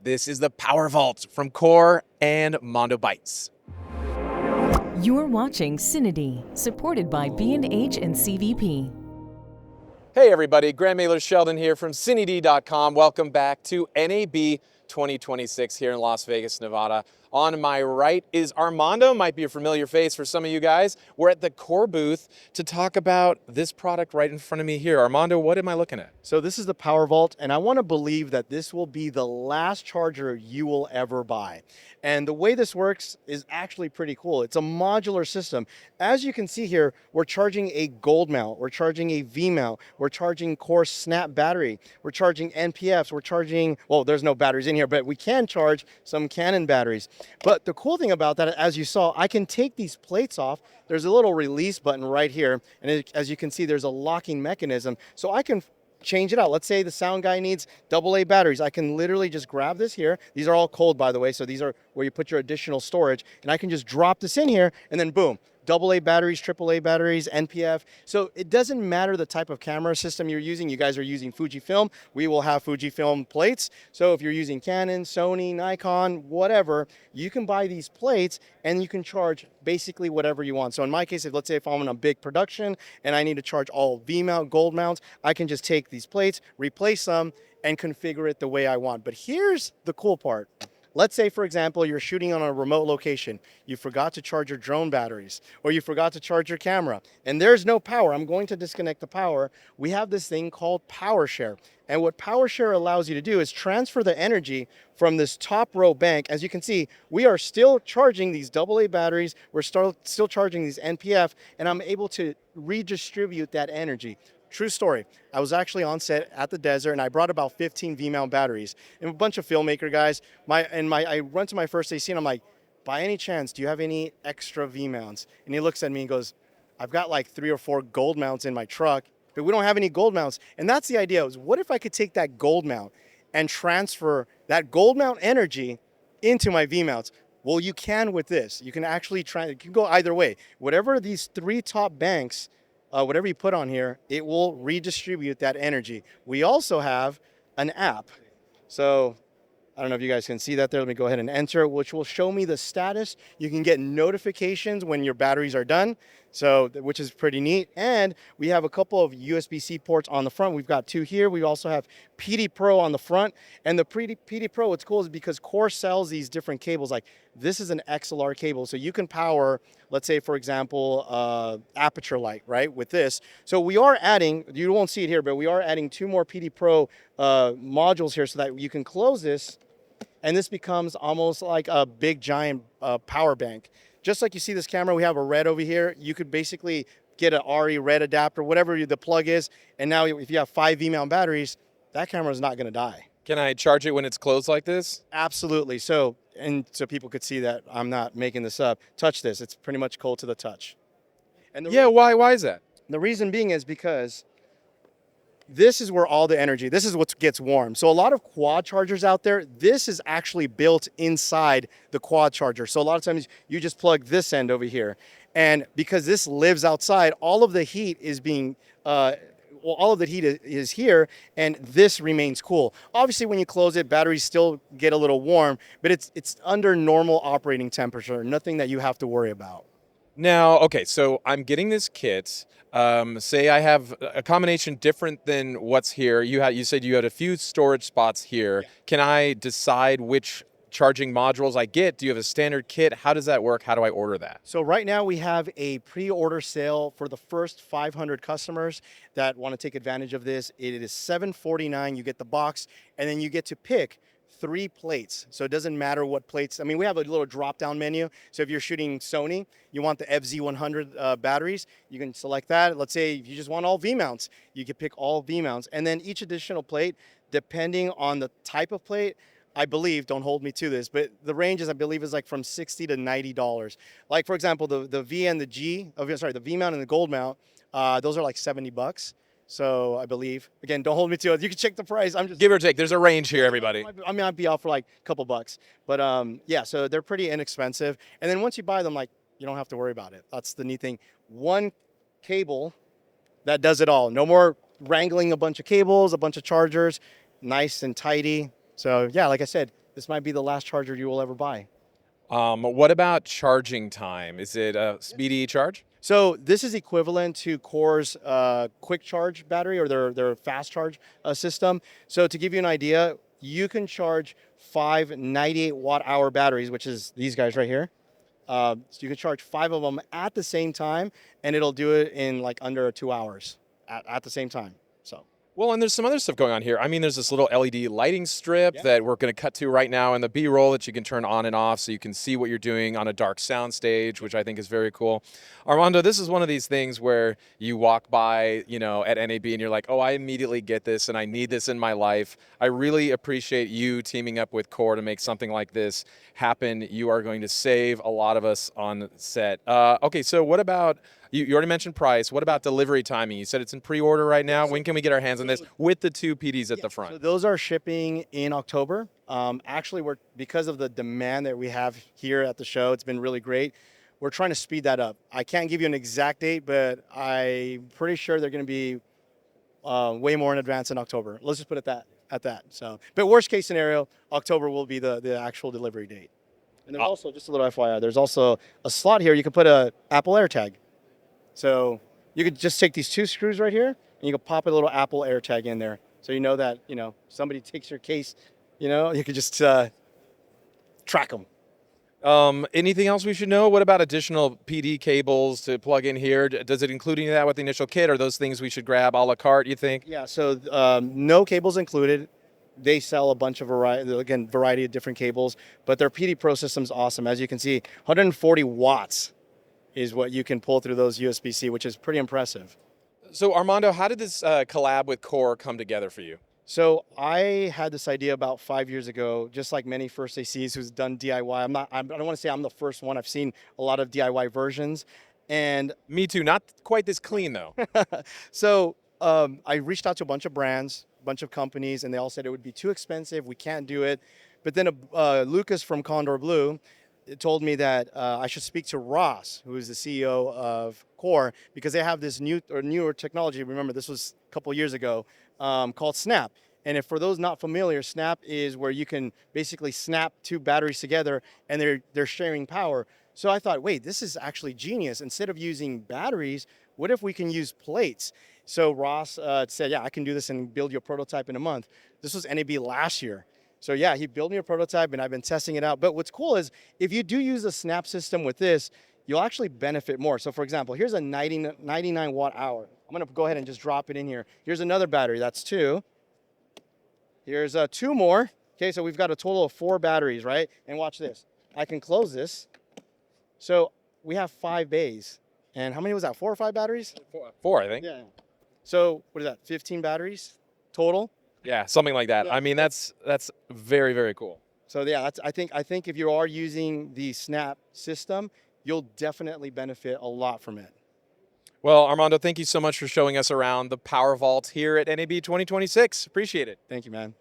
This is the PowerVault from Core and Mondobytes. You're watching CineD, supported by B&H and CVP. Hey everybody, Graham Mailer-Sheldon here from CineD.com. Welcome back to NAB 2026 here in Las Vegas, Nevada. On my right is Armando, might be a familiar face for some of you guys. We're at the Core booth to talk about this product right in front of me here. Armando, what am I looking at? So this is the PowerVault, and I want to believe that this will be the last charger you will ever buy. And the way this works is actually pretty cool. It's a modular system. As you can see here, we're charging a gold mount, we're charging a V mount, we're charging Core Snap battery, we're charging NPFs, we're charging, well, there's no batteries in here, but we can charge some Canon batteries. But the cool thing about that, as you saw, I can take these plates off. There's a little release button right here. And as you can see, there's a locking mechanism. So I can change it out. Let's say the sound guy needs AA batteries. I can literally just grab this here. These are all cold, by the way. So these are where you put your additional storage. And I can just drop this in here and then boom. AA batteries, AAA batteries, NPF. So it doesn't matter the type of camera system you're using. You guys are using Fujifilm. We will have Fujifilm plates. So if you're using Canon, Sony, Nikon, whatever, you can buy these plates and you can charge basically whatever you want. So in my case, let's say if I'm in a big production and I need to charge all V mount, gold mounts, I can just take these plates, replace them, and configure it the way I want. But here's the cool part. Let's say, for example, you're shooting on a remote location. You forgot to charge your drone batteries, or you forgot to charge your camera, and there's no power. I'm going to disconnect the power. We have this thing called PowerShare. And what PowerShare allows you to do is transfer the energy from this top row bank. As you can see, we are still charging these AA batteries. We're still charging these NPF, and I'm able to redistribute that energy. True story. I was actually on set at the desert and I brought about 15 V-mount batteries and a bunch of filmmaker guys. I run to my first AC and I'm like, by any chance, do you have any extra V-mounts? And he looks at me and goes, I've got like 3 or 4 gold mounts in my truck, but we don't have any gold mounts. And that's the idea, is what if I could take that gold mount and transfer that gold mount energy into my V-mounts? Well, you can with this. You can actually you can go either way. Whatever these 3 top banks, whatever you put on here, it will redistribute that energy. We also have an app. So I don't know if you guys can see that there. Let me go ahead and enter, which will show me the status. You can get notifications when your batteries are done, so which is pretty neat. And we have a couple of USB-C ports on the front. We've got 2 here. We also have PD Pro on the front. And the PD Pro, what's cool is because Core sells these different cables. Like this is an XLR cable, so you can power, let's say, for example, aperture light, right, with this. So we are adding, you won't see it here, but we are adding 2 more PD Pro modules here so that you can close this, and this becomes almost like a big giant power bank. Just like you see this camera, we have a red over here. You could basically get an RE red adapter, whatever the plug is, and now if you have 5 V-mount batteries, that camera is not going to die. Can I charge it when it's closed like this? Absolutely. So people could see that I'm not making this up. Touch this. It's pretty much cold to the touch. And Why is that? the reason being is because this is where all the energy, this is what gets warm. So a lot of quad chargers out there, this is actually built inside the quad charger. So a lot of times you just plug this end over here. And because this lives outside, all of the heat is being, all of the heat is here, and this remains cool. Obviously, when you close it, batteries still get a little warm, but it's under normal operating temperature, nothing that you have to worry about. Now, okay, so I'm getting this kit. Say I have a combination different than what's here. You said you had a few storage spots here. Yeah. Can I decide which charging modules I get? Do you have a standard kit? How does that work? How do I order that? So right now we have a pre-order sale for the first 500 customers that want to take advantage of this. It is $749. You get the box, and then you get to pick 3 plates. So it doesn't matter what plates. I mean, we have a little drop-down menu. So if you're shooting Sony, you want the FZ100 batteries, you can select that. Let's say if you just want all V-mounts, you can pick all V-mounts. And then each additional plate, depending on the type of plate, I believe, don't hold me to this, but the range is, I believe, is like from $60 to $90. Like, for example, the V and the G, the V mount and the gold mount, those are like $70. So I believe, again, don't hold me to it. You can check the price. I'm just give or take. There's a range here, everybody. I mean, I'd be out for like a couple bucks, but yeah. So they're pretty inexpensive. And then once you buy them, like, you don't have to worry about it. That's the neat thing. One cable that does it all. No more wrangling a bunch of cables, a bunch of chargers. Nice and tidy. So yeah, like I said, this might be the last charger you will ever buy. What about charging time? Is it a speedy charge? So this is equivalent to Core's quick charge battery or their fast charge system. So to give you an idea, you can charge 5 98 watt hour batteries, which is these guys right here. So you can charge 5 of them at the same time, and it'll do it in like under 2 hours at the same time. So. Well, and there's some other stuff going on here. I mean, there's this little LED lighting strip Yeah. that we're going to cut to right now in the B-roll that you can turn on and off so you can see what you're doing on a dark sound stage, which I think is very cool. Armando, this is one of these things where you walk by, you know, at NAB and you're like, oh, I immediately get this and I need this in my life. I really appreciate you teaming up with Core to make something like this happen. You are going to save a lot of us on set. Okay, so what about... You already mentioned price. What about delivery timing? You said it's in pre-order right now. When can we get our hands on this with the 2 PDs at the front? So those are shipping in October. Actually, because of the demand that we have here at the show, it's been really great. We're trying to speed that up. I can't give you an exact date, but I'm pretty sure they're going to be way more in advance in October. Let's just put it at that. So, but worst case scenario, October will be the actual delivery date. And there's also, just a little FYI, there's also a slot here. You can put a Apple AirTag. So you could just take these 2 screws right here, and you can pop a little Apple AirTag in there. So you know that, you know, somebody takes your case, you know, you could just track them. Anything else we should know? What about additional PD cables to plug in here? Does it include any of that with the initial kit? Are those things we should grab a la carte, you think? Yeah, so no cables included. They sell a bunch of variety of different cables, but their PD Pro system's awesome. As you can see, 140 watts is what you can pull through those USB-C, which is pretty impressive. So Armando, how did this collab with Core come together for you? So I had this idea about 5 years ago, just like many first ACs who's done DIY. I don't want to say I'm the first one. I've seen a lot of DIY versions, and Me too. Not quite this clean though. so I reached out to a bunch of brands, a bunch of companies, and they all said it would be too expensive. We can't do it. But then Lucas from Condor Blue told me that I should speak to Ross, who is the CEO of Core, because they have this newer technology. Remember, this was a couple years ago, called Snap. And if for those not familiar, Snap is where you can basically snap 2 batteries together and they're sharing power. So I thought, wait, this is actually genius. Instead of using batteries, what if we can use plates? So Ross said, yeah, I can do this and build you a prototype in a month. This was NAB last year. So yeah, he built me a prototype and I've been testing it out. But what's cool is if you do use a snap system with this, you'll actually benefit more. So for example, here's a 99 watt hour. I'm gonna go ahead and just drop it in here. Here's another battery, that's 2. Here's 2 more. Okay, so we've got a total of 4 batteries, right? And watch this. I can close this. So we have 5 bays. And how many was that, 4 or 5 batteries? 4, I think. Yeah. So what is that, 15 batteries total? Yeah, something like that. Yeah. I mean, that's very, very cool. So yeah, I think if you are using the Snap system, you'll definitely benefit a lot from it. Well, Armando, thank you so much for showing us around the PowerVault here at NAB 2026. Appreciate it. Thank you, man.